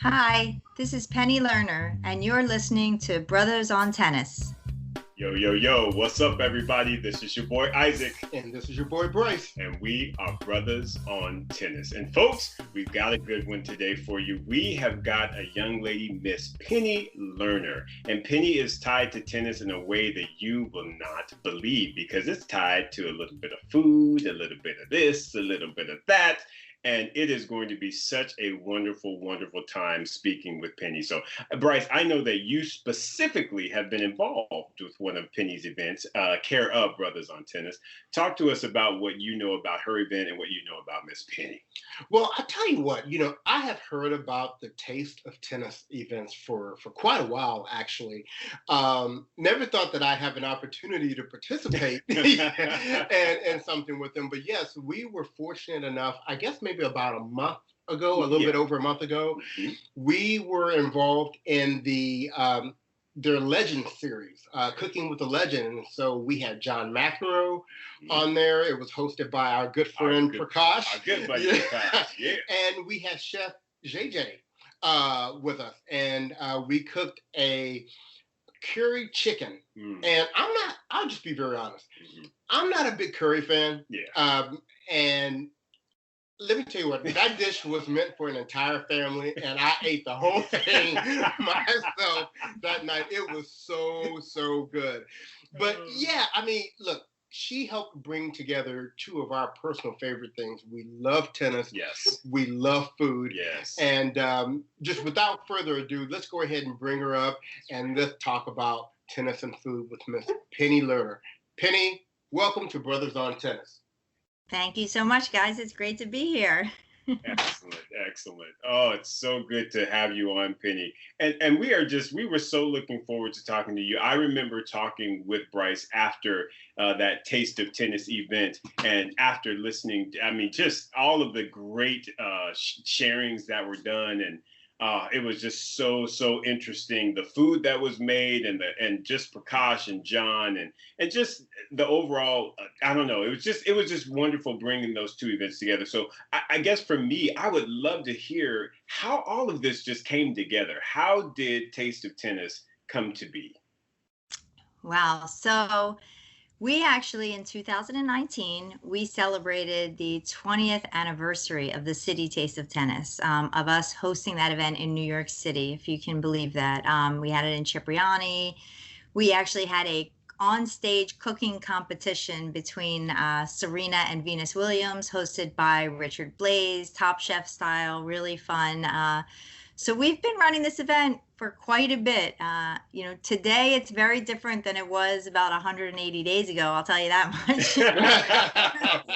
Hi, this is Penny Lerner, and you're listening to Brothers on Tennis. Yo, yo, yo, what's up, everybody? This is your boy Isaac. And this is your boy Bryce. And we are Brothers on Tennis. And folks, we've got a good one today for you. We have got a young lady, Miss Penny Lerner. And Penny is tied to tennis in a way that you will not believe, because it's tied to a little bit of food, a little bit of this, a little bit of that. And it is going to be such a wonderful, wonderful time speaking with Penny. So, Bryce, I know that you specifically have been involved with one of Penny's events, care of Brothers on Tennis. Talk to us about what you know about her event and what you know about Miss Penny. Well, I tell you what, I have heard about the Taste of Tennis events for quite a while, actually. Never thought that I'd have an opportunity to participate and something with them. But yes, we were fortunate enough, I guess maybe about a month ago, a little bit over a month ago, we were involved in their Legend series, Cooking with the Legend. And so we had John McEnroe on there. It was hosted by our good friend Prakash. Our good buddy Prakash, yeah. And we had Chef JJ with us. And we cooked a curry chicken. And I'll just be very honest. I'm not a big curry fan. Yeah. And let me tell you what, that dish was meant for an entire family, and I ate the whole thing myself that night. It was so good. But yeah, I mean, look, she helped bring together two of our personal favorite things. We love tennis. Yes. We love food. Yes. And just without further ado, let's go ahead and bring her up, and let's talk about tennis and food with Miss Penny Lerner. Penny, welcome to Brothers on Tennis. Thank you so much, guys. It's great to be here. Excellent. Oh, it's so good to have you on, Penny. And we were so looking forward to talking to you. I remember talking with Bryce after that Taste of Tennis event, and after listening, just all of the great sharings that were done, and it was just so interesting. The food that was made, and just Prakash and John, and just the overall, I don't know. It was just wonderful bringing those two events together. So I guess for me, I would love to hear how all of this just came together. How did Taste of Tennis come to be? Wow. So we actually, in 2019, we celebrated the 20th anniversary of the Citi Taste of Tennis, of us hosting that event in New York City, if you can believe that. We had it in Cipriani. We actually had a on-stage cooking competition between Serena and Venus Williams, hosted by Richard Blais, Top Chef style, really fun. So we've been running this event for quite a bit. Today it's very different than it was about 180 days ago. I'll tell you that much.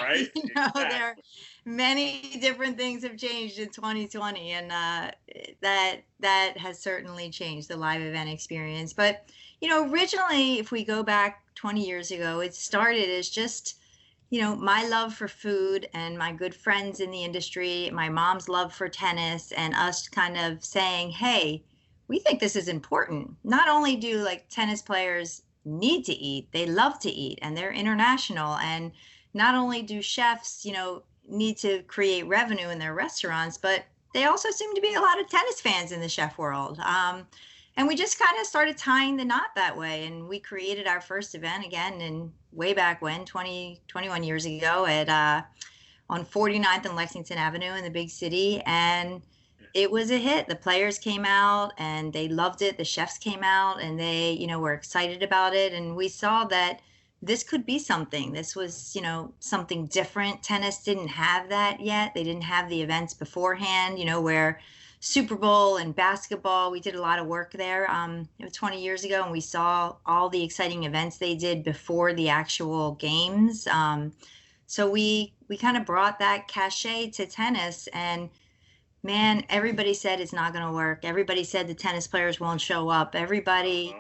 Right? There are many different things have changed in 2020, and that has certainly changed the live event experience. But originally, if we go back 20 years ago, it started as just my love for food and my good friends in the industry, my mom's love for tennis, and us kind of saying, hey, we think this is important. Not only do tennis players need to eat, they love to eat, and they're international. And not only do chefs, need to create revenue in their restaurants, but they also seem to be a lot of tennis fans in the chef world. And we just kind of started tying the knot that way. And we created our first event again in way back when, 21 years ago on 49th and Lexington Avenue in the big city. And it was a hit. The players came out and they loved it. The chefs came out and they, were excited about it. And we saw that this could be something. This was, something different. Tennis didn't have that yet. They didn't have the events beforehand, where Super Bowl and basketball, we did a lot of work there 20 years ago, and we saw all the exciting events they did before the actual games. So we kind of brought that cachet to tennis, and man, everybody said it's not going to work. Everybody said the tennis players won't show up. Everybody,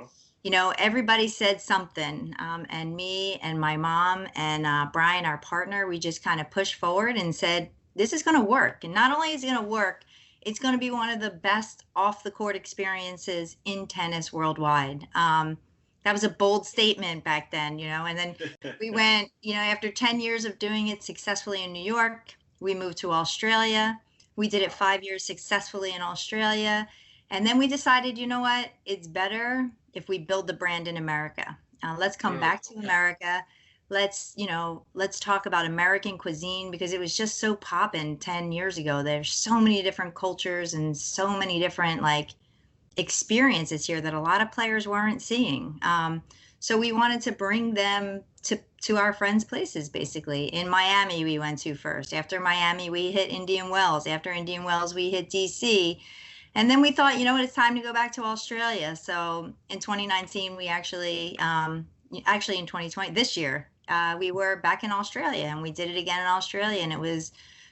everybody said something. And me and my mom and Brian, our partner, we just kind of pushed forward and said, this is going to work. And not only is it going to work, it's going to be one of the best off-the-court experiences in tennis worldwide. That was a bold statement back then, and then we went, after 10 years of doing it successfully in New York, we moved to Australia. We did it 5 years successfully in Australia. And then we decided, you know what? It's better if we build the brand in America. Let's come back to America. Let's talk about American cuisine, because it was just so poppin' 10 years ago. There's so many different cultures and so many different like experiences here that a lot of players weren't seeing. So we wanted to bring them to our friends' places, basically. In Miami, we went to first. After Miami, we hit Indian Wells. After Indian Wells, we hit DC. And then we thought, you know what, it's time to go back to Australia. So in 2019, we actually in 2020, this year, we were back in Australia, and we did it again in Australia, and it was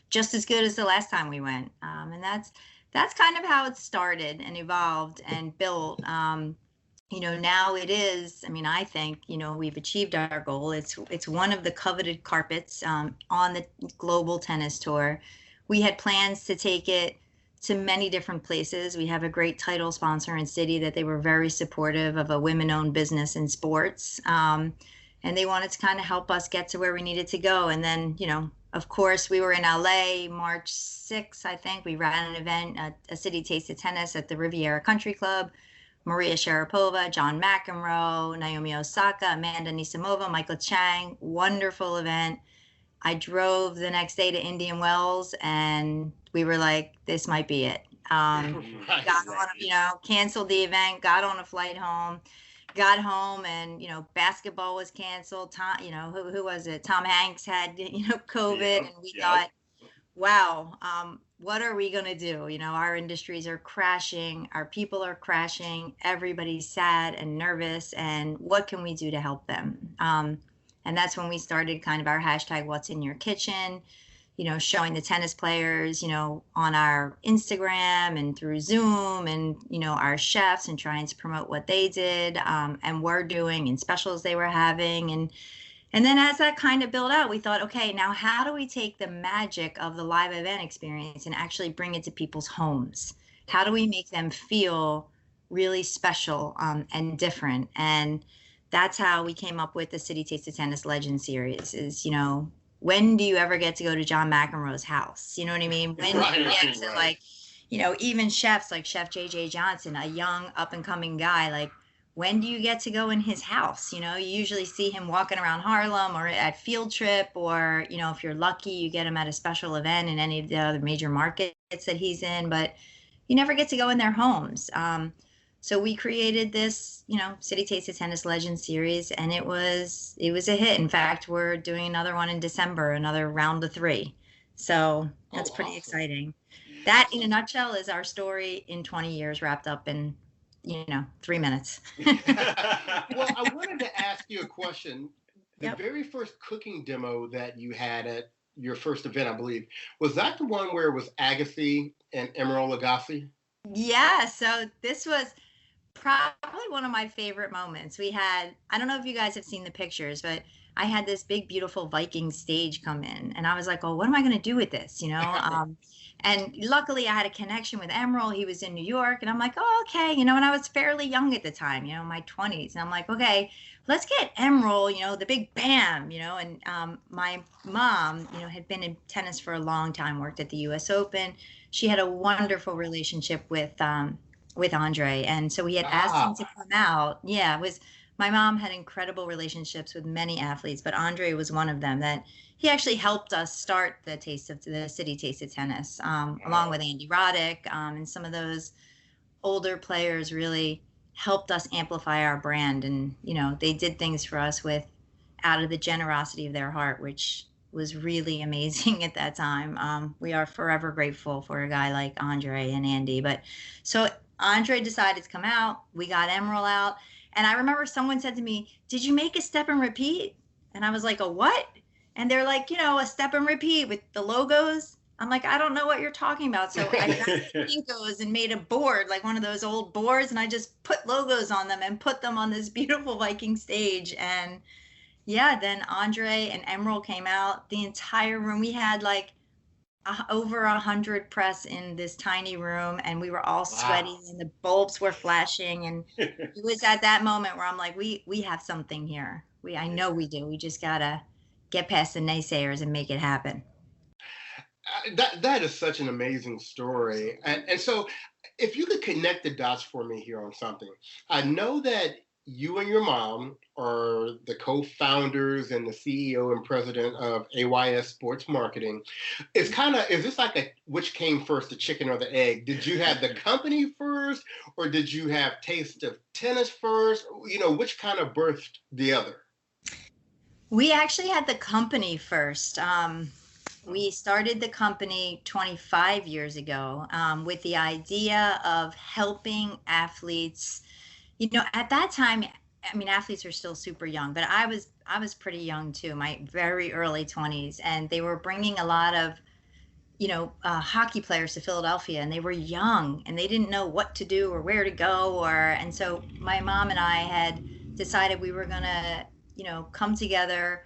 just as good as the last time we went. And that's kind of how it started and evolved and built. Now it is, I mean, I think, we've achieved our goal. It's one of the coveted carpets on the global tennis tour. We had plans to take it to many different places. We have a great title sponsor in Citi that they were very supportive of a women-owned business in sports. And they wanted to kind of help us get to where we needed to go. And then, of course, we were in LA March 6th, I think. We ran an event, a Citi Taste of Tennis at the Riviera Country Club. Maria Sharapova, John McEnroe, Naomi Osaka, Amanda Nisimova, Michael Chang. Wonderful event. I drove the next day to Indian Wells, and we were like, this might be it. Canceled the event, got on a flight home, got home, and, basketball was canceled. Tom, who was it? Tom Hanks had, COVID, and we thought, wow, what are we going to do? Our industries are crashing, our people are crashing, everybody's sad and nervous, and what can we do to help them? And that's when we started kind of our hashtag, What's in Your Kitchen, showing the tennis players, on our Instagram and through Zoom, and, our chefs, and trying to promote what they did and were doing, and specials they were having. And then as that kind of built out, we thought, okay, now how do we take the magic of the live event experience and actually bring it to people's homes? How do we make them feel really special and different? And that's how we came up with the Citi Taste of Tennis Legend Series is, when do you ever get to go to John McEnroe's house? You know what I mean? When do you get to like, even chefs like Chef J.J. Johnson, a young up and coming guy, like, when do you get to go in his house? You usually see him walking around Harlem or at Field Trip, or, if you're lucky, you get him at a special event in any of the other major markets that he's in, but you never get to go in their homes. So we created this, Citi Taste of Tennis Legend Series, and it was a hit. In fact, we're doing another one in December, another round of 3. So that's pretty exciting. That, in a nutshell, is our story in 20 years wrapped up in 3 minutes. Well, I wanted to ask you a question. The very first cooking demo that you had at your first event, I believe, was that the one where it was Agassi and Emeril Lagasse? Yeah, so this was probably one of my favorite moments. We had, I don't know if you guys have seen the pictures, but I had this big, beautiful Viking stage come in, and I was like, oh, what am I going to do with this? And luckily I had a connection with Emeril. He was in New York, and I'm like, oh, okay. And I was fairly young at the time, my 20s. And I'm like, okay, let's get Emeril, the big bam, and my mom, had been in tennis for a long time, worked at the US Open. She had a wonderful relationship with Andre. And so we had asked him to come out. Yeah, my mom had incredible relationships with many athletes, but Andre was one of them that he actually helped us start the Citi Taste of Tennis, along with Andy Roddick, and some of those older players really helped us amplify our brand. And, they did things for us out of the generosity of their heart, which was really amazing at that time. We are forever grateful for a guy like Andre and Andy. But so Andre decided to come out. We got Emeril out. And I remember someone said to me, did you make a step and repeat? And I was like, a what? And they're like, a step and repeat with the logos. I'm like, I don't know what you're talking about. So I got Pinkos and made a board, like one of those old boards, and I just put logos on them and put them on this beautiful Viking stage. And yeah, then Andre and Emeril came out. The entire room, we had like over 100 press in this tiny room, and we were all sweaty, and the bulbs were flashing. And it was at that moment where I'm like, we have something here. I know we do. We just gotta get past the naysayers and make it happen. That is such an amazing story. And so if you could connect the dots for me here on something. I know that you and your mom are the co-founders and the CEO and president of AYS Sports Marketing. Is this like a which came first, the chicken or the egg? Did you have the company first, or did you have Taste of Tennis first? Which kind of birthed the other? We actually had the company first. We started the company 25 years ago with the idea of helping athletes. At that time, I mean, athletes are still super young, but I was pretty young too, my very early 20s, and they were bringing a lot of hockey players to Philadelphia, and they were young and they didn't know what to do or where to go, and so my mom and I had decided we were gonna come together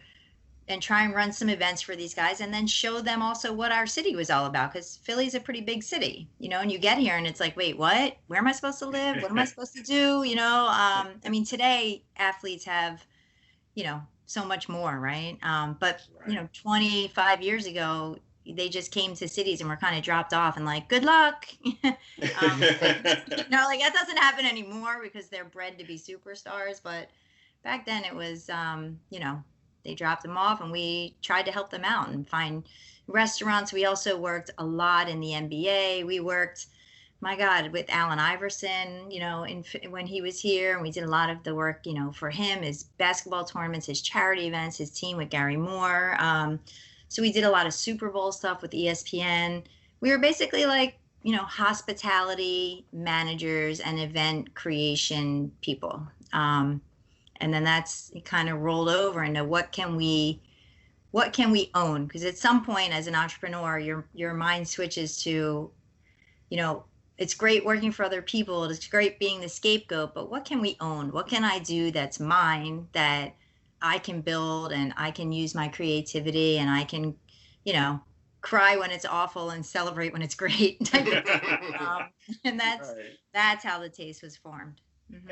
and try and run some events for these guys, and then show them also what our city was all about, because Philly's a pretty big city, and you get here and it's like, wait, what? Where am I supposed to live? What am I supposed to do? I mean, today athletes have, so much more, right? But 25 years ago, they just came to cities and were kind of dropped off and like, good luck. Like that doesn't happen anymore because they're bred to be superstars. But back then it was, they dropped them off and we tried to help them out and find restaurants. We also worked a lot in the NBA. We worked, my God, with Allen Iverson, when he was here, and we did a lot of the work, for him, his basketball tournaments, his charity events, his team with Gary Moore. So we did a lot of Super Bowl stuff with ESPN. We were basically like, hospitality managers and event creation people. And then that's kind of rolled over into what can we own? Because at some point as an entrepreneur, your mind switches to, it's great working for other people. It's great being the scapegoat, but what can we own? What can I do that's mine, that I can build, and I can use my creativity, and I can, cry when it's awful and celebrate when it's great. And that's how the Taste was formed. Mm-hmm.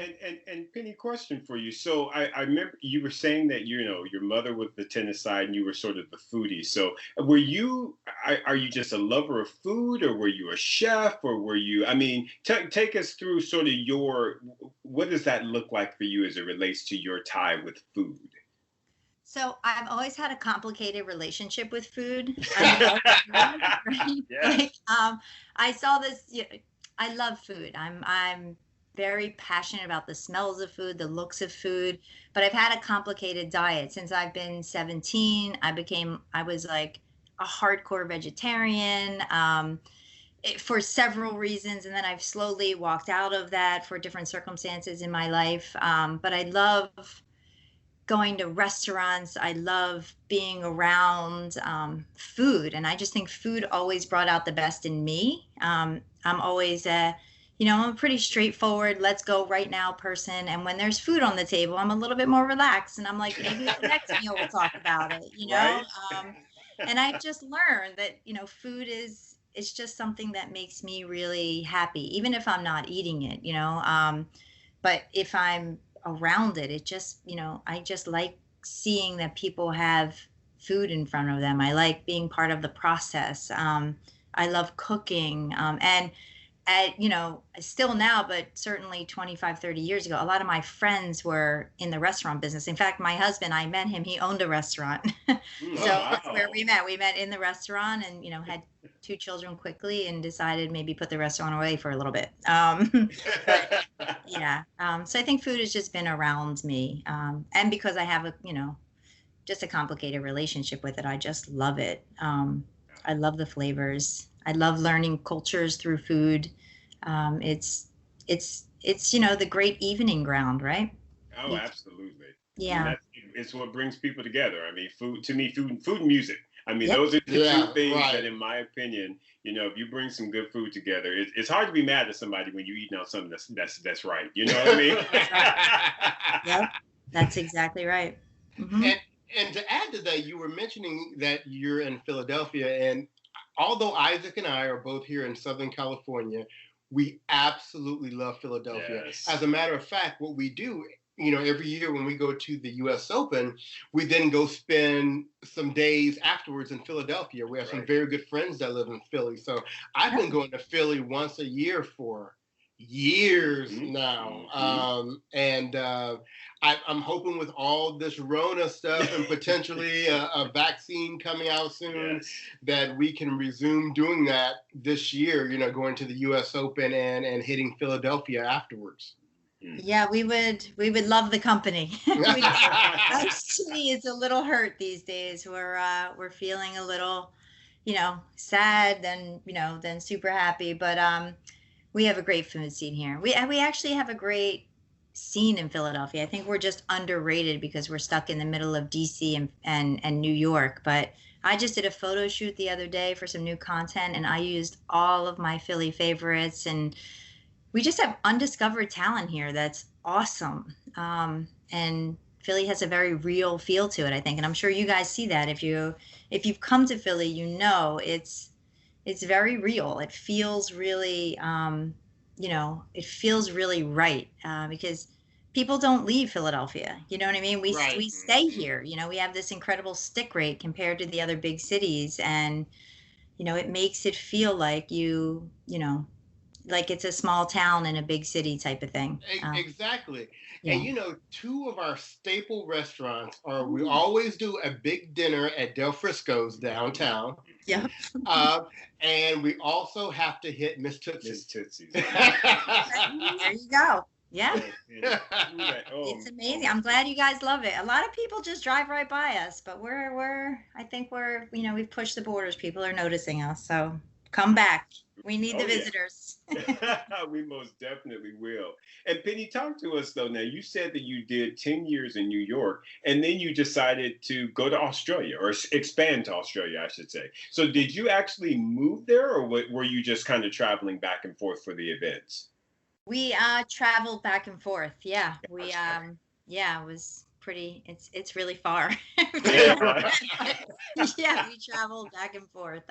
And Penny, question for you. So I remember you were saying that your mother was the tennis side and you were sort of the foodie. So are you just a lover of food, or were you a chef, or were you? I mean, take us through sort of what does that look like for you as it relates to your tie with food? So I've always had a complicated relationship with food. I love food, right? Yes. I saw this. I love food. I'm very passionate about the smells of food, the looks of food, but I've had a complicated diet since I've been 17. I was like a hardcore vegetarian for several reasons, and then I've slowly walked out of that for different circumstances in my life. But I love going to restaurants. I love being around food, and I just think food always brought out the best in me. I'm always I'm a pretty straightforward, let's go right now person. And when there's food on the table, I'm a little bit more relaxed, and I'm like, maybe the next meal we'll talk about it, Right? And I've just learned that, food it's just something that makes me really happy, even if I'm not eating it, but if I'm around it, it just, I just like seeing that people have food in front of them. I like being part of the process. I love cooking. And still now, but certainly 25, 30 years ago, a lot of my friends were in the restaurant business. In fact, my husband, I met him, he owned a restaurant. So that's where we met. We met in the restaurant and, had 2 children quickly and decided maybe put the restaurant away for a little bit. But, yeah. So I think food has just been around me. And because I have just a complicated relationship with it, I just love it. I love the flavors. I love learning cultures through food. It's the great evening ground, right? Oh, absolutely. Yeah. I mean, it's what brings people together. I mean, food and music. I mean, Yep. those are the 2 things right. that, in my opinion, if you bring some good food together, it's hard to be mad at somebody when you eat out something that's right. You know what I mean? Yep, that's exactly right. Mm-hmm. And to add to that, you were mentioning that you're in Philadelphia, and although Isaac and I are both here in Southern California, we absolutely love Philadelphia. Yes. As a matter of fact, what we do every year when we go to the U.S. Open, we then go spend some days afterwards in Philadelphia. We have some very good friends that live in Philly. So I've been going to Philly once a year for years now. I'm hoping with all this Rona stuff and potentially a vaccine coming out soon that we can resume doing that this year, going to the U.S. Open and hitting Philadelphia afterwards. Yeah, we would love the company. Actually, it's a little hurt these days. We're feeling a little, sad, then super happy. But we have a great food scene here. We actually have a great scene in Philadelphia. I think we're just underrated because we're stuck in the middle of DC and New York. But I just did a photo shoot the other day for some new content, and I used all of my Philly favorites, and we just have undiscovered talent here that's awesome. And Philly has a very real feel to it, I think. And I'm sure you guys see that. If you've come to Philly, it's very real. It feels really, it feels really right because people don't leave Philadelphia. You know what I mean? We stay here. We have this incredible stick rate compared to the other big cities. And, it makes it feel like like it's a small town in a big city type of thing. Exactly. Yeah. And two of our staple restaurants are, we always do a big dinner at Del Frisco's downtown. Yeah. And we also have to hit Miss Tootsie's. There you go. Yeah. It's amazing. I'm glad you guys love it. A lot of people just drive right by us, but I think we've pushed the borders. People are noticing us. So come back. We need the visitors. We most definitely will. And Penny, talk to us though. Now, you said that you did 10 years in New York, and then you decided to go to Australia, or expand to Australia, I should say. So did you actually move there, or were you just kind of traveling back and forth for the events? We traveled back and forth. Yeah. It was pretty, it's really far. Yeah, we traveled back and forth.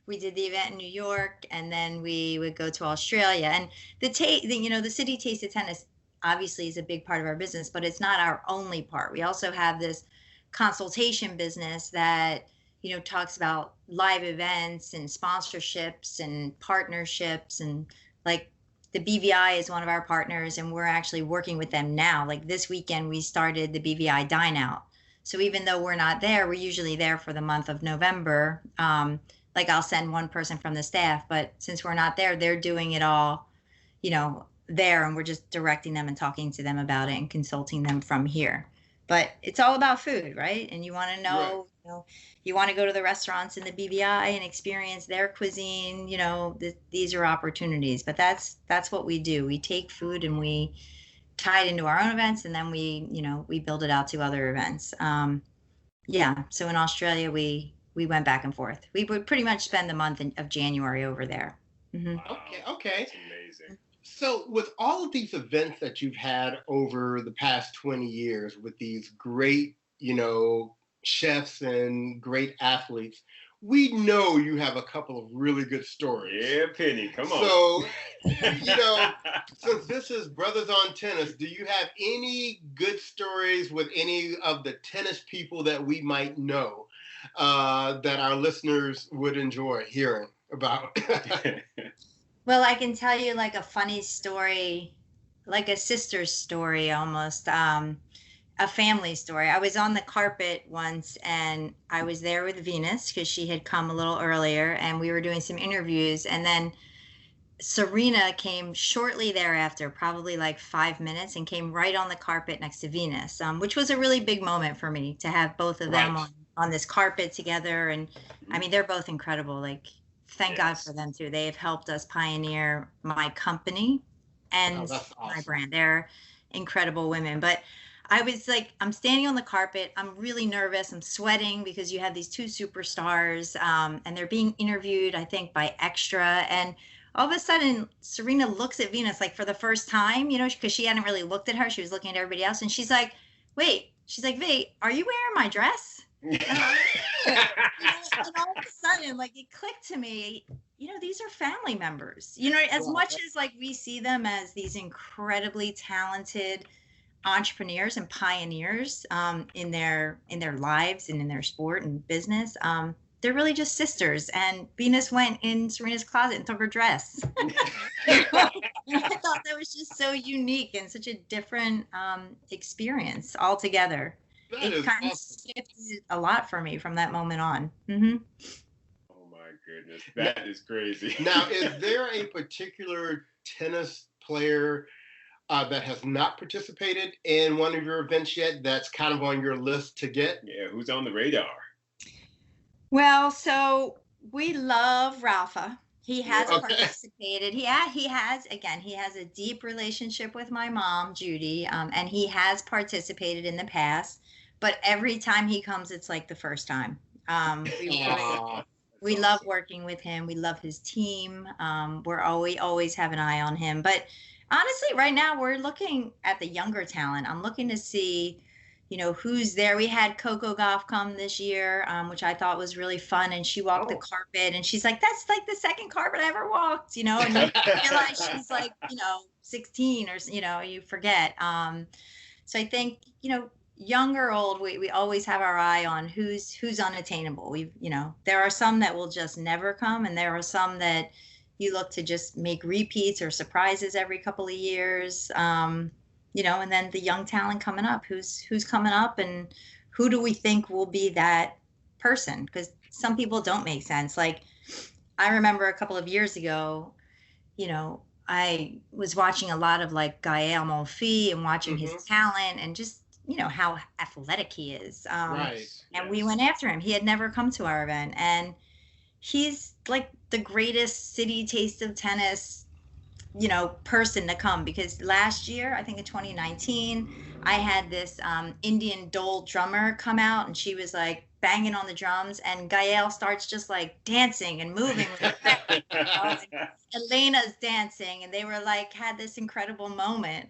We did the event in New York, and then we would go to Australia. And the Citi Taste of Tennis obviously is a big part of our business, but it's not our only part. We also have this consultation business that, talks about live events and sponsorships and partnerships, and like the BVI is one of our partners, and we're actually working with them now. Like this weekend, we started the BVI Dine Out. So even though we're not there, we're usually there for the month of November. Like I'll send one person from the staff, but since we're not there, they're doing it all, there, and we're just directing them and talking to them about it and consulting them from here. But it's all about food, right? And you want to know, you want to go to the restaurants in the BVI and experience their cuisine. These are opportunities. But that's what we do. We take food and we tie it into our own events, and then we build it out to other events. So in Australia, we went back and forth. We would pretty much spend the month of January over there. Mm-hmm. Okay. That's amazing. So with all of these events that you've had over the past 20 years with these great, chefs and great athletes, we know you have a couple of really good stories. Yeah, Penny, come on. So, since this is Brothers on Tennis, do you have any good stories with any of the tennis people that we might know that our listeners would enjoy hearing about? Well, I can tell you like a funny story, like a sister's story almost, a family story. I was on the carpet once, and I was there with Venus because she had come a little earlier, and we were doing some interviews, and then Serena came shortly thereafter, probably like 5 minutes, and came right on the carpet next to Venus, which was a really big moment for me to have both of them on this carpet together. And I mean, they're both incredible. Like, thank God for them too. They have helped us pioneer my company and my brand. They're incredible women. But I was like, I'm standing on the carpet. I'm really nervous. I'm sweating because you have these two superstars, and they're being interviewed, I think, by Extra. And all of a sudden, Serena looks at Venus like for the first time, because she hadn't really looked at her. She was looking at everybody else. And she's like, wait, V, are you wearing my dress? And all of a sudden, like, it clicked to me, these are family members, as much as like we see them as these incredibly talented entrepreneurs and pioneers in their lives and in their sport and business. They're really just sisters. And Venus went in Serena's closet and took her dress. I thought that was just so unique and such a different experience altogether. It kind of shifted a lot for me from that moment on. Mm-hmm. Oh my goodness, that is crazy. Now, is there a particular tennis player that has not participated in one of your events yet that's kind of on your list to get? Yeah, who's on the radar? Well, so we love Rafa. He has participated. He has, again, he has a deep relationship with my mom, Judy, and he has participated in the past. But every time he comes, it's like the first time. We love working with him. We love his team. We always have an eye on him. But honestly, right now we're looking at the younger talent. I'm looking to see, who's there. We had Coco Gauff come this year, which I thought was really fun. And she walked the carpet and she's like, that's like the second carpet I ever walked, and you realize she's like, 16 or, you forget. So I think, young or old, we always have our eye on who's unattainable. There are some that will just never come. And there are some that you look to just make repeats or surprises every couple of years. And then the young talent coming up, who's coming up and who do we think will be that person? Because some people don't make sense. Like I remember a couple of years ago, I was watching a lot of like Gaël Monfils and watching his talent and just, how athletic he is. Right. And we went after him. He had never come to our event. And he's like the greatest Citi Taste of Tennis person to come, because last year, I think in 2019, I had this Indian dole drummer come out and she was like banging on the drums and Gaël starts just like dancing and moving. Elena's dancing and they were like, had this incredible moment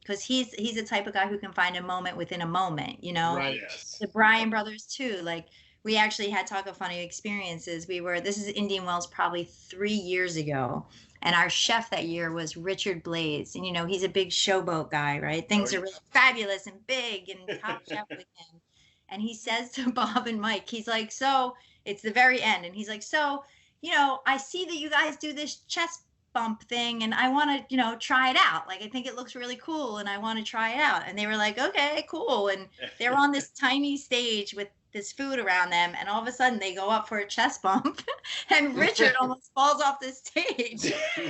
because he's the type of guy who can find a moment within a moment, Right. The Bryan brothers too, like we actually had Talk of Funny Experiences. This is Indian Wells probably 3 years ago. And our chef that year was Richard Blaze. And, he's a big showboat guy, right? Things are really fabulous and big and top chef with him. And he says to Bob and Mike, he's like, so it's the very end. And he's like, so, I see that you guys do this chest bump thing and I want to, try it out. Like, I think it looks really cool and I want to try it out. And they were like, okay, cool. And they're on this tiny stage with this food around them, and all of a sudden they go up for a chest bump and Richard almost falls off the stage. He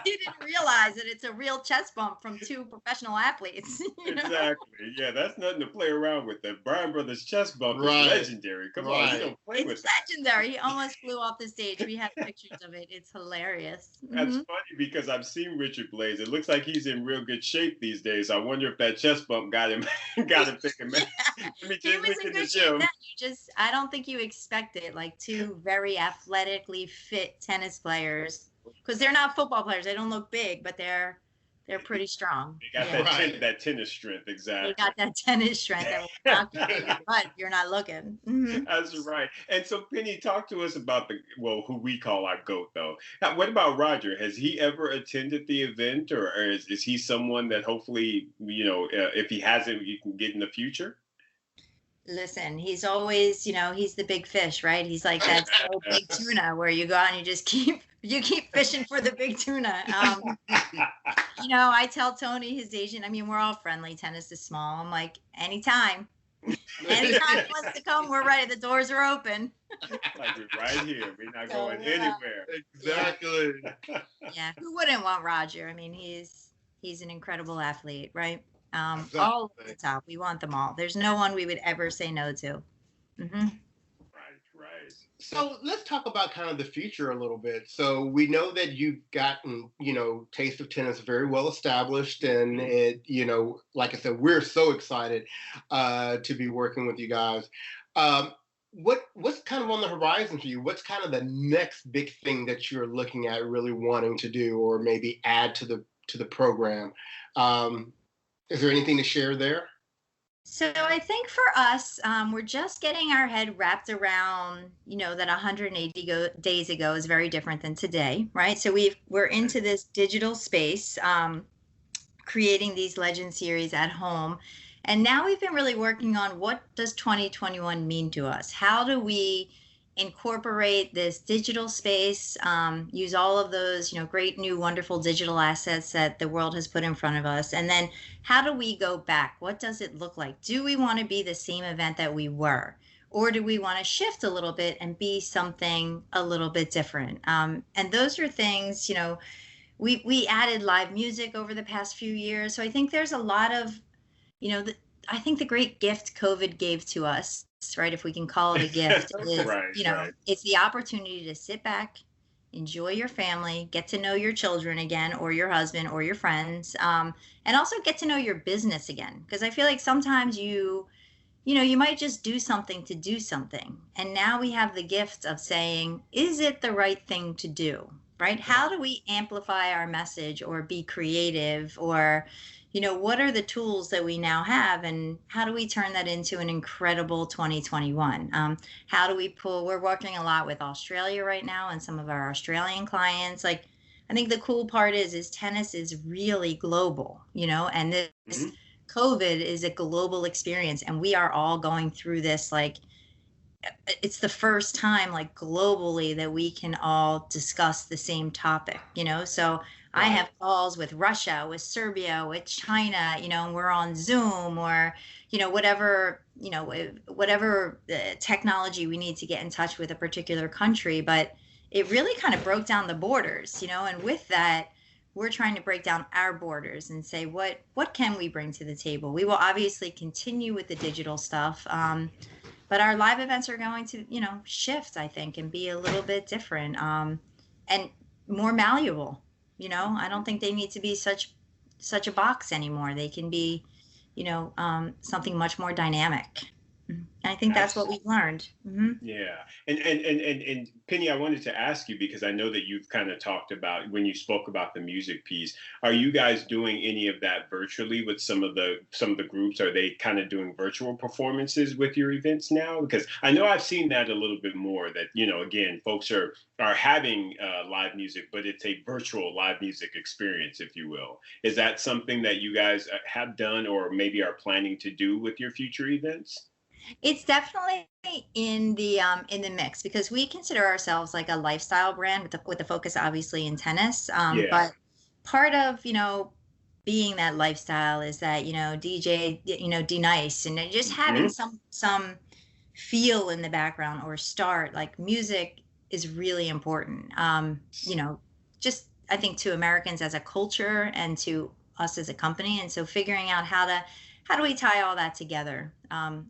didn't realize that it's a real chest bump from two professional athletes. Exactly. Yeah, that's nothing to play around with. The Bryan brothers chest bump is legendary. Come on, you don't play with that. It's legendary. He almost flew off the stage. We have pictures of it. It's hilarious. That's funny because I've seen Richard Blaze. It looks like he's in real good shape these days. I wonder if that chest bump got him thinking, man. He was in good shape. I don't think you expect it, like two very athletically fit tennis players, because they're not football players. They don't look big, but they're pretty strong. They got that tennis strength, exactly. They got that tennis strength that will knock you in your butt if you're not looking. Mm-hmm. That's right. And so, Penny, talk to us about who we call our GOAT, though. Now, what about Roger? Has he ever attended the event, or is he someone that hopefully, if he hasn't, you can get in the future? Listen, he's always, he's the big fish, right? He's like that big tuna where you go out and you keep fishing for the big tuna. I tell Tony, his agent, we're all friendly. Tennis is small. I'm like, anytime he wants to come, we're ready. The doors are open. Like we're right here. We're not going anywhere. Exactly. Yeah. Who wouldn't want Roger? He's an incredible athlete, right? Exactly. All at the top. We want them all. There's no one we would ever say no to. Mm-hmm. Right. So let's talk about kind of the future a little bit. So we know that you've gotten, Taste of Tennis very well established, and it, like I said, we're so excited to be working with you guys. What's kind of on the horizon for you? What's kind of the next big thing that you're looking at really wanting to do, or maybe add to the program? Is there anything to share there? So I think for us, we're just getting our head wrapped around, that 180 days ago is very different than today, right? So we're into this digital space. creating these legend series at home. And now we've been really working on, what does 2021 mean to us? How do we incorporate this digital space, use all of those, great new wonderful digital assets that the world has put in front of us, and then how do we go back? What does it look like? Do we want to be the same event that we were, or do we want to shift a little bit and be something a little bit different? And those are things, we added live music over the past few years, so I think there's a lot of, I think the great gift COVID gave to us, right, if we can call it a gift, is, right. It's the opportunity to sit back, enjoy your family, get to know your children again, or your husband, or your friends, and also get to know your business again. Because I feel like sometimes you might just do something to do something. And now we have the gift of saying, is it the right thing to do, right? How do we amplify our message or be creative, or what are the tools that we now have, and how do we turn that into an incredible 2021? How do we we're working a lot with Australia right now and some of our Australian clients. Like, I think the cool part is tennis is really global, and this COVID is a global experience, and we are all going through this. Like, it's the first time, like, globally, that we can all discuss the same topic, so I have calls with Russia, with Serbia, with China, and we're on Zoom, or, whatever technology we need to get in touch with a particular country. But it really kind of broke down the borders, and with that, we're trying to break down our borders and say, what can we bring to the table? We will obviously continue with the digital stuff, but our live events are going to, shift, I think, and be a little bit different, and more malleable. I don't think they need to be such a box anymore. They can be, something much more dynamic. And I think that's what we've learned. Yeah. And Penny, I wanted to ask you, because I know that you've kind of talked about, when you spoke about the music piece, are you guys doing any of that virtually with some of the groups? Are they kind of doing virtual performances with your events now? Because I know I've seen that a little bit more, that, again, folks are having live music, but it's a virtual live music experience, if you will. Is that something that you guys have done, or maybe are planning to do with your future events? It's definitely in the mix, because we consider ourselves like a lifestyle brand with the focus obviously in tennis. But part of, being that lifestyle is that, DJ, D-Nice, and just having some feel in the background or start, like, music is really important. Just, I think, to Americans as a culture and to us as a company. And so figuring out how do we tie all that together,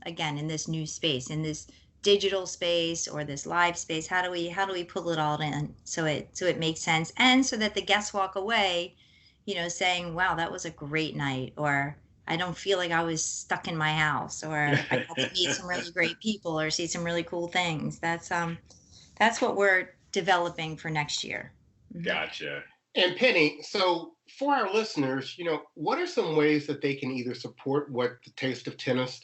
again, in this new space, in this digital space or this live space? How do we pull it all in so it makes sense, and so that the guests walk away, saying, wow, that was a great night, or I don't feel like I was stuck in my house, or I got to meet some really great people or see some really cool things. That's what we're developing for next year. Gotcha. And Penny, so for our listeners, what are some ways that they can either support what the Taste of Tennis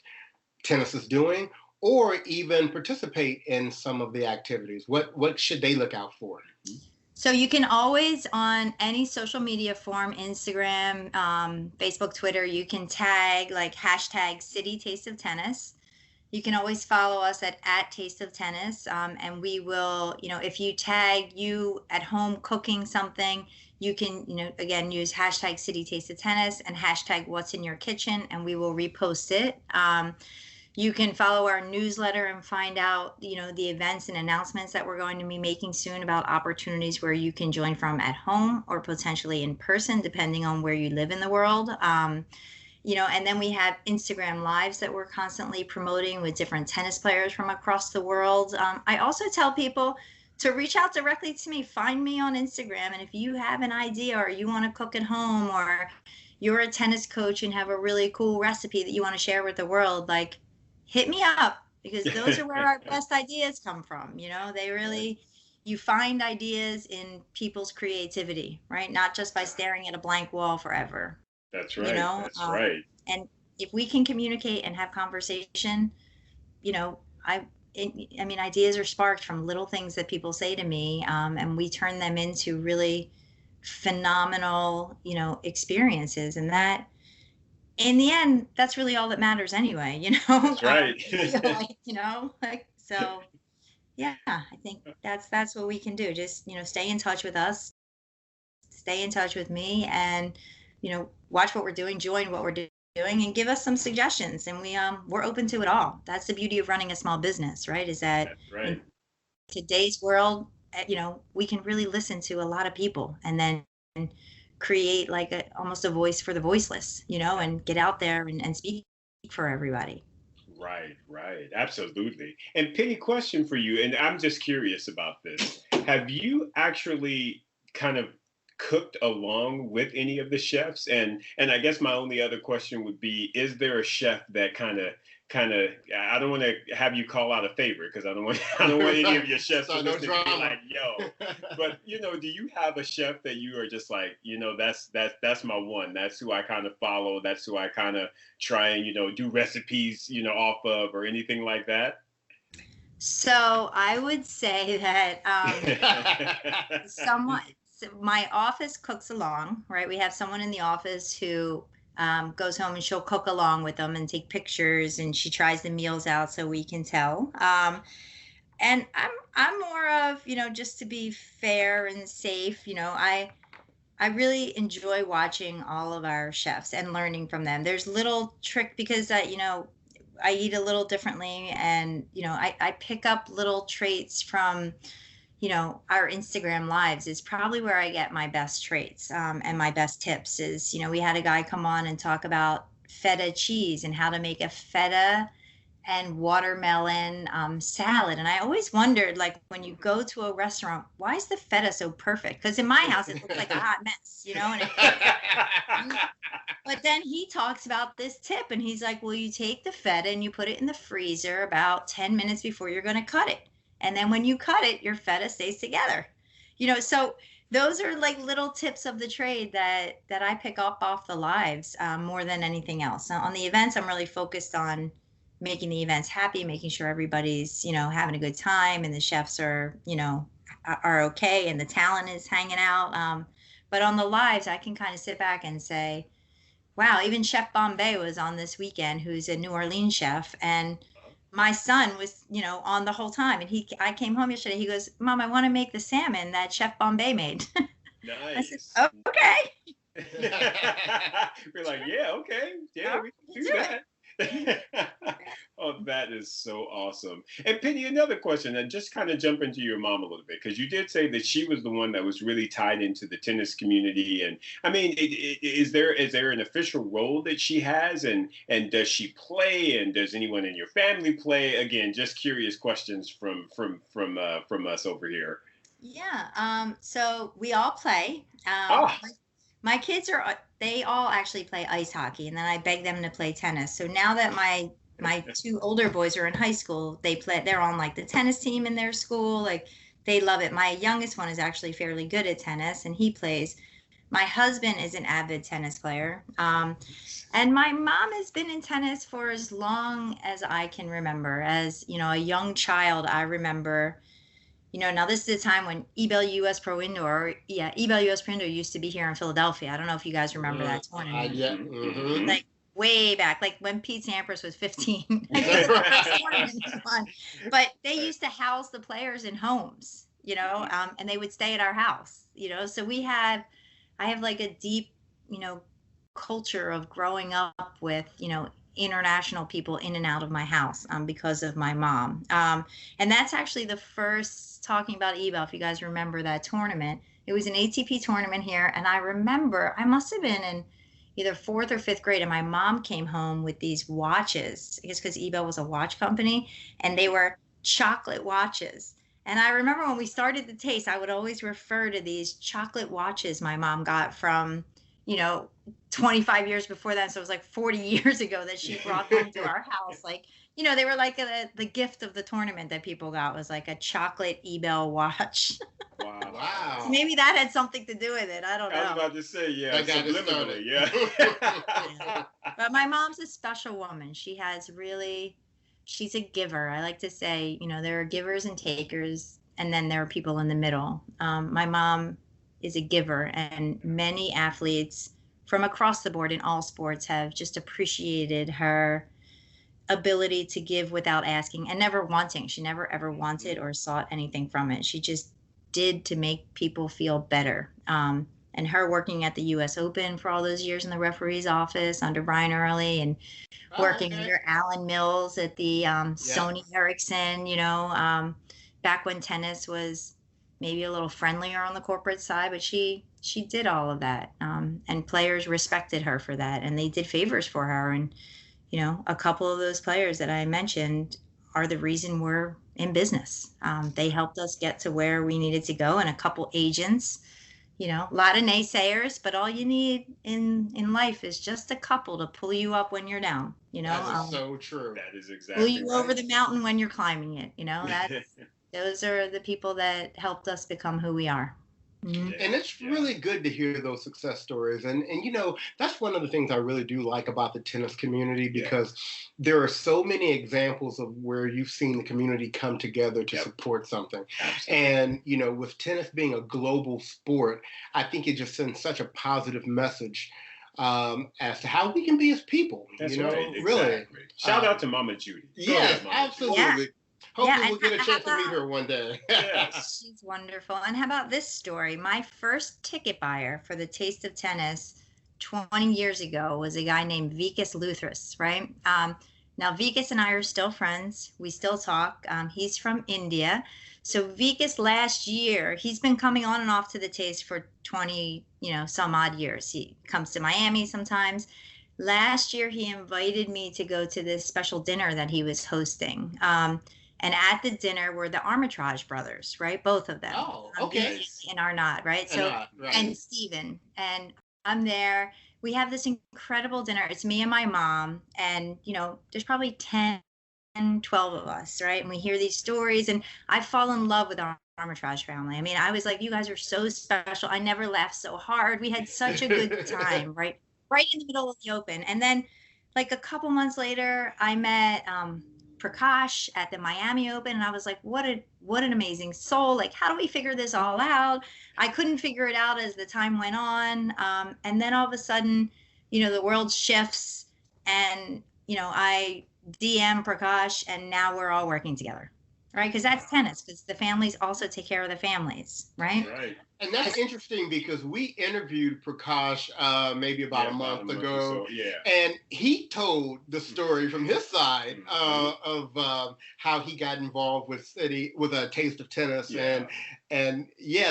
is doing, or even participate in some of the activities? What should they look out for? So you can always, on any social media form, Instagram, Facebook, Twitter, you can tag, like, hashtag Citi Taste of Tennis. You can always follow us at Taste of Tennis, and we will, if you tag you at home cooking something, you can, again, use hashtag Citi Taste of Tennis and hashtag What's in Your Kitchen, and we will repost it. You can follow our newsletter and find out, the events and announcements that we're going to be making soon about opportunities where you can join from at home or potentially in person, depending on where you live in the world. And then we have Instagram lives that we're constantly promoting with different tennis players from across the world. I also tell people to reach out directly to me. Find me on Instagram. And if you have an idea, or you want to cook at home, or you're a tennis coach and have a really cool recipe that you want to share with the world, like, hit me up, because those are where our best ideas come from. They really, you find ideas in people's creativity, right? Not just by staring at a blank wall forever. That's right. That's right. And if we can communicate and have conversation, ideas are sparked from little things that people say to me, and we turn them into really phenomenal, experiences. And that, in the end, that's really all that matters anyway, That's right. I feel like, so yeah, I think that's what we can do. Just, stay in touch with us, stay in touch with me, and, watch what we're doing, join what we're doing, and give us some suggestions. And we're open to it all. That's the beauty of running a small business, right? Is that That's right. today's world, we can really listen to a lot of people and then create like almost a voice for the voiceless, and get out there and speak for everybody. Right, right. Absolutely. And Penny, question for you, and I'm just curious about this. Have you actually kind of cooked along with any of the chefs? And I guess my only other question would be, is there a chef that kind of I don't want to have you call out a favorite because I don't want any of your chefs So to no listen to be drama. like, yo. But do you have a chef that you are just like, that's my one. That's who I kind of follow. That's who I kind of try and do recipes off of or anything like that? So I would say that someone, so my office cooks along, right? We have someone in the office who goes home and she'll cook along with them and take pictures, and she tries the meals out so we can tell. And I'm more of, just to be fair and safe, I really enjoy watching all of our chefs and learning from them. There's little trick because I eat a little differently, and I pick up little traits from our Instagram lives is probably where I get my best traits, and my best tips is, we had a guy come on and talk about feta cheese and how to make a feta and watermelon salad. And I always wondered, like, when you go to a restaurant, why is the feta so perfect? Because in my house, it looks like a hot mess, but then he talks about this tip, and he's like, well, you take the feta and you put it in the freezer about 10 minutes before you're going to cut it. And then when you cut it, your feta stays together. So those are like little tips of the trade that I pick up off the lives, more than anything else. Now, on the events, I'm really focused on making the events happy, making sure everybody's, having a good time, and the chefs are okay, and the talent is hanging out. But on the lives, I can kind of sit back and say, wow, even Chef Bombay was on this weekend, who's a New Orleans chef, and my son was, on the whole time. And I came home yesterday. He goes, Mom, I want to make the salmon that Chef Bombay made. I said, Nice. okay. We're like, yeah, okay, yeah, we can do that. Oh, that is so awesome. And Penny, another question, and just kind of jump into your mom a little bit, because you did say that she was the one that was really tied into the tennis community. And I mean, is there an official role that she has, and does she play, and does anyone in your family play? Again, just curious questions from us over here. Yeah. So we all play. Ah, My kids they all actually play ice hockey, and then I beg them to play tennis. So now that my two older boys are in high school, they're on like the tennis team in their school. Like, they love it. My youngest one is actually fairly good at tennis, and he plays. My husband is an avid tennis player. And my mom has been in tennis for as long as I can remember. As, a young child, I remember, now this is the time when Ebel US Pro Indoor, Ebel US Pro Indoor used to be here in Philadelphia. I don't know if you guys remember that tournament. Yeah. Mhm. Like, way back, like when Pete Sampras was 15. I guess the first tournament he won. But they used to house the players in homes, and they would stay at our house, So I have like a deep, culture of growing up with, international people in and out of my house, because of my mom. And that's actually the first, talking about Ebel, if you guys remember that tournament. It was an ATP tournament here, and I remember I must have been in either fourth or fifth grade, and my mom came home with these watches, I guess because Ebel was a watch company, and they were chocolate watches. And I remember when we started the taste, I would always refer to these chocolate watches my mom got from, you know, 25 years before that. So it was like 40 years ago that she brought them to our house. Like, they were like the gift of the tournament that people got was like a chocolate Ebel watch. Wow. Wow. Maybe that had something to do with it. I don't know. I was about to say, yeah, That got it subliminally, started. yeah. But my mom's a special woman. She's a giver. I like to say, there are givers and takers, and then there are people in the middle. My mom is a giver, and many athletes from across the board in all sports have just appreciated her ability to give without asking and never wanting. She never ever wanted or sought anything from it. She just did to make people feel better. And her working at the U.S. Open for all those years in the referee's office under Brian Early, and working under Alan Mills at the Sony Ericsson, back when tennis was maybe a little friendlier on the corporate side, but she did all of that. And players respected her for that, and they did favors for her. And, a couple of those players that I mentioned are the reason we're in business. They helped us get to where we needed to go, and a couple agents, a lot of naysayers, but all you need in life is just a couple to pull you up when you're down, That is so true. That is exactly pull you right. over the mountain when you're climbing it, those are the people that helped us become who we are. Mm-hmm. And it's really good to hear those success stories. And that's one of the things I really do like about the tennis community, because there are so many examples of where you've seen the community come together to support something. Absolutely. And, with tennis being a global sport, I think it just sends such a positive message as to how we can be as people. That's right. Really. Exactly. Shout out to Mama Judy. Yes, absolutely. Yeah. Hopefully we'll get a chance to meet her one day. Yes. She's wonderful. And how about this story? My first ticket buyer for the Taste of Tennis 20 years ago was a guy named Bruthas, right? Now, Vikas and I are still friends. We still talk. He's from India. So Vikas last year, he's been coming on and off to the Taste for 20, some odd years. He comes to Miami sometimes. Last year, he invited me to go to this special dinner that he was hosting. And at the dinner were the Armitage brothers, right? Both of them. Oh, okay. And Arnaud, right? And Steven. And I'm there. We have this incredible dinner. It's me and my mom. And, there's probably 10, 12 of us, right? And we hear these stories. And I fall in love with our Armitage family. I mean, I was like, you guys are so special. I never laughed so hard. We had such a good time, right? Right in the middle of the Open. And then, like, a couple months later, I met Prakash at the Miami Open, and I was like, what an amazing soul. Like, how do we figure this all out? I couldn't figure it out as the time went on. And then all of a sudden, the world shifts, and, I DM Prakash, and now we're all working together, right? Because that's tennis, because the families also take care of the families, right? Right. And that's interesting, because we interviewed Prakash maybe about a month ago, and he told the story from his side of how he got involved with a Taste of Tennis, and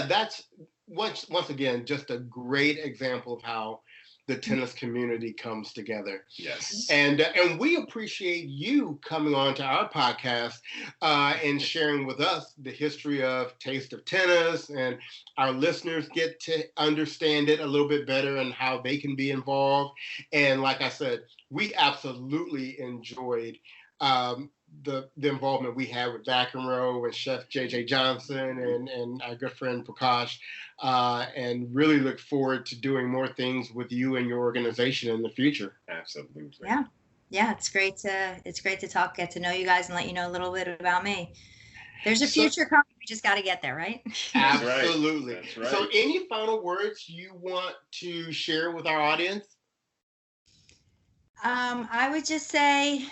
that's once again just a great example of how the tennis community comes together. Yes. And we appreciate you coming on to our podcast and sharing with us the history of Taste of Tennis, and our listeners get to understand it a little bit better and how they can be involved. And like I said, we absolutely enjoyed the involvement we had with McEnroe and Chef JJ Johnson and our good friend Prakash, and really look forward to doing more things with you and your organization in the future. Absolutely. Yeah. It's great to talk, get to know you guys, and let you know a little bit about me. There's a future coming. We just got to get there, right? Absolutely. That's right. So, any final words you want to share with our audience? I would just say,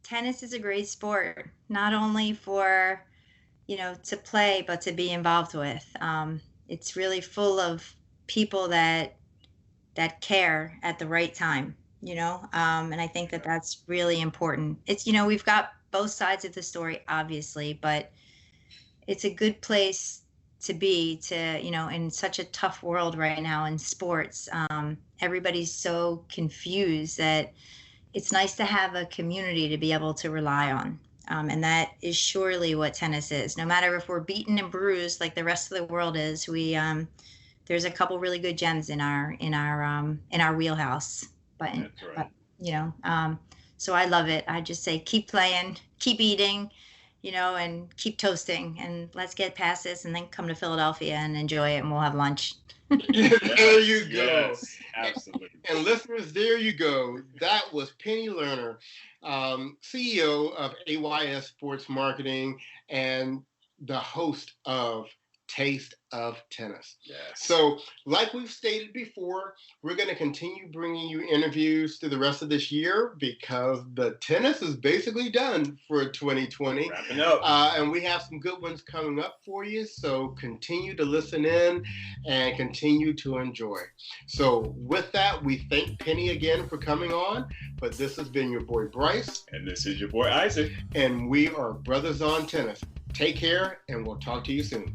tennis is a great sport, not only for, to play, but to be involved with. It's really full of people that care at the right time, and I think that that's really important. It's, we've got both sides of the story, obviously, but it's a good place to be, in such a tough world right now in sports. Everybody's so confused that it's nice to have a community to be able to rely on. And that is surely what tennis is. No matter if we're beaten and bruised like the rest of the world is, there's a couple really good gems in our wheelhouse. But so I love it. I just say keep playing, keep eating, and keep toasting, and let's get past this and then come to Philadelphia and enjoy it, and we'll have lunch. There you go. Yes, absolutely. And listeners, there you go. That was Penny Lerner, CEO of AYS Sports Marketing and the host of Taste of Tennis. Yes. So, like we've stated before, we're going to continue bringing you interviews through the rest of this year because the tennis is basically done for 2020. Wrapping up. And we have some good ones coming up for you. So, continue to listen in and continue to enjoy. So, with that, we thank Penny again for coming on. But this has been your boy Bryce. And this is your boy Isaac. And we are Brothers on Tennis. Take care, and we'll talk to you soon.